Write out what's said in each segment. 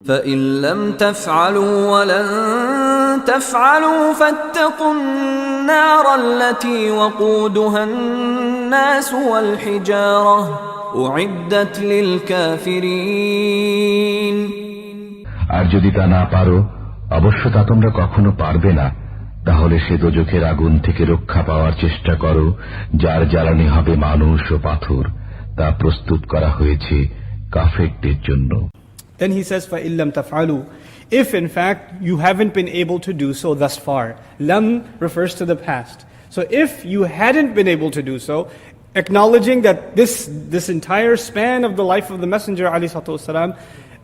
فإن لم تفعلوا ولن تفعلوا فاتقوا النار التي وقودها الناس والحجارة أعدت للكافرين আর যদি তা না পারো, অবশ্য তা তোমরা কখনো পারবে না, তাহলে সে দোজখের আগুন থেকে রক্ষা পাওয়ার চেষ্টা করো, যার জ্বালানি হবে মানুষ ও পাথর। তা প্রস্তুত করা হয়েছে কাফেরদের জন্য। Then he says, فَإِن لَمْ تَفْعَلُوا, if in fact you haven't been able to do so thus far. Lam refers to the past. So if you hadn't been able to do so, acknowledging that this entire span of the life of the Messenger ﷺ,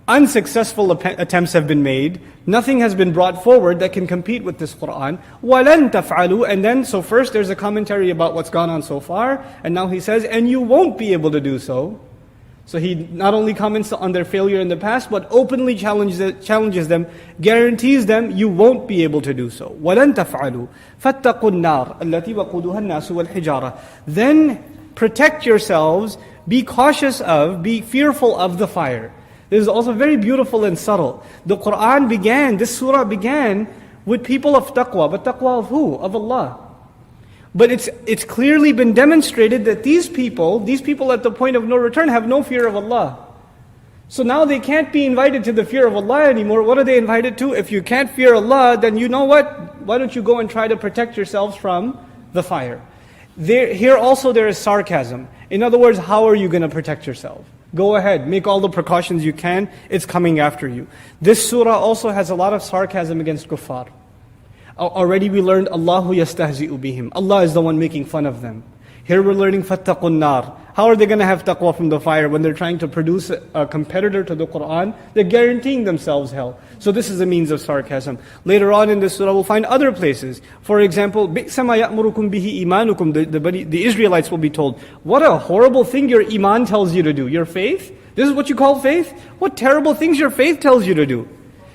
unsuccessful attempts have been made, nothing has been brought forward that can compete with this Quran. وَلَن تَفْعَلُوا, and then so first there's a commentary about what's gone on so far, and now he says, and you won't be able to do so. So he not only comments on their failure in the past, but openly challenges them, guarantees them you won't be able to do so. وَلَن تَفْعَلُوا فَاتَّقُوا النَّارَ الَّتِي وَقُودُهَا النَّاسُ وَالْحِجَارَةُ. Then protect yourselves, be cautious of, be fearful of the fire. This is also very beautiful and subtle. The Quran began, this surah began with people of taqwa, but taqwa of who? Of Allah. But it's clearly been demonstrated that these people at the point of no return have no fear of Allah. So now they can't be invited to the fear of Allah anymore. What are they invited to? If you can't fear Allah, then you know what? Why don't you go and try to protect yourselves from the fire? Here also there is sarcasm. In other words, how are you going to protect yourself? Go ahead, make all the precautions you can. It's coming after you. This surah also has a lot of sarcasm against kuffar. Already we learned Allahu yastahzi'u bihim. Allah is the one making fun of them. Here we're learning fattaqun nar. How are they going to have taqwa from the fire when they're trying to produce a competitor to the Quran? They're guaranteeing themselves hell. So this is a means of sarcasm. Later on in this surah we'll find other places. For example, bi'sa ma ya'murukum bihi imanukum. The Israelites will be told, what a horrible thing your iman tells you to do. Your faith? This is what you call faith? What terrible things your faith tells you to do.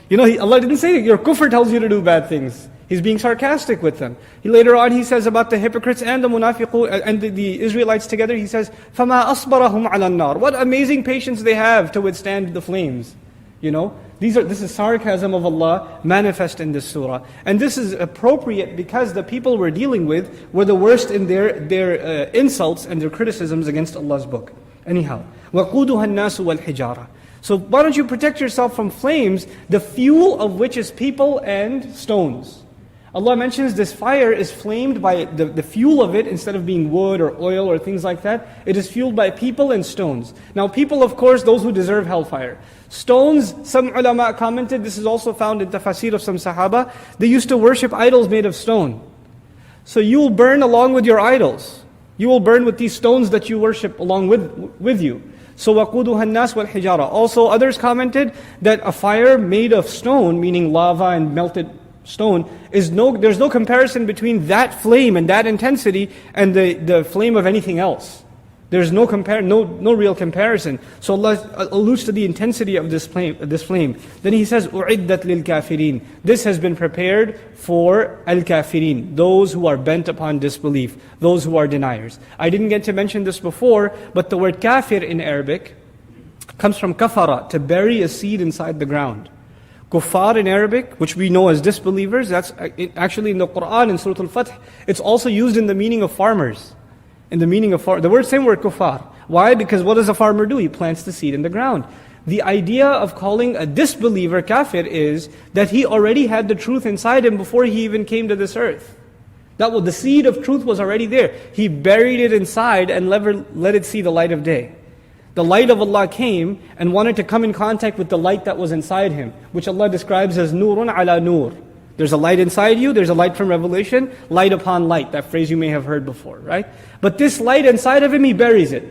You know, Allah didn't say that your kufr tells you to do bad things. He's being sarcastic with them. Later on he says about the hypocrites and the munafiqun and the Israelites together, he says, فَمَا أَصْبَرَهُمْ عَلَى النَّارِ. What amazing patience they have to withstand the flames. You know, this is sarcasm of Allah manifest in this surah. And this is appropriate because the people we're dealing with were the worst in their insults and their criticisms against Allah's book. Anyhow, وَقُودُهَا النَّاسُ وَالْحِجَارَةُ. So why don't you protect yourself from flames, the fuel of which is people and stones. Allah mentions this fire is flamed by the fuel of it, instead of being wood or oil or things like that, it is fueled by people and stones. Now people, of course, those who deserve hellfire. Stones, some ulama commented, this is also found in tafsir of some sahaba, they used to worship idols made of stone. So you will burn along with your idols. You will burn with these stones that you worship along with you. So وَقُودُهَا النَّاسُ وَالْحِجَارَةُ. Also others commented that a fire made of stone, meaning lava and melted stone, there's no comparison between that flame and that intensity and the flame of anything else. There's no real comparison. So Allah alludes to the intensity of this flame. Then He says, أُعِدَّتْ لِلْكَافِرِينَ. This has been prepared for al-kafirin, those who are bent upon disbelief, those who are deniers. I didn't get to mention this before, but the word kafir in Arabic comes from kafara, to bury a seed inside the ground. Kuffar in Arabic, which we know as disbelievers, that's actually in the Quran, in Surah Al-Fath, it's also used in the meaning of farmers. In the meaning of the same word kuffar. Why? Because what does a farmer do? He plants the seed in the ground. The idea of calling a disbeliever kafir is that he already had the truth inside him before he even came to this earth. The seed of truth was already there. He buried it inside and never let it see the light of day. The light of Allah came and wanted to come in contact with the light that was inside him, which Allah describes as nurun ala nur. There's a light inside you, there's a light from Revelation, light upon light. That phrase you may have heard before, right? But this light inside of him, he buries it.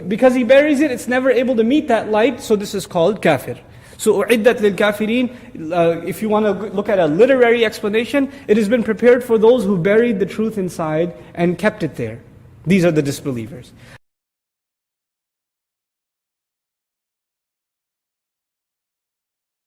Because he buries it, it's never able to meet that light, so this is called kafir. So u'iddat lil kafirin, if you want to look at a literary explanation, it has been prepared for those who buried the truth inside and kept it there. These are the disbelievers.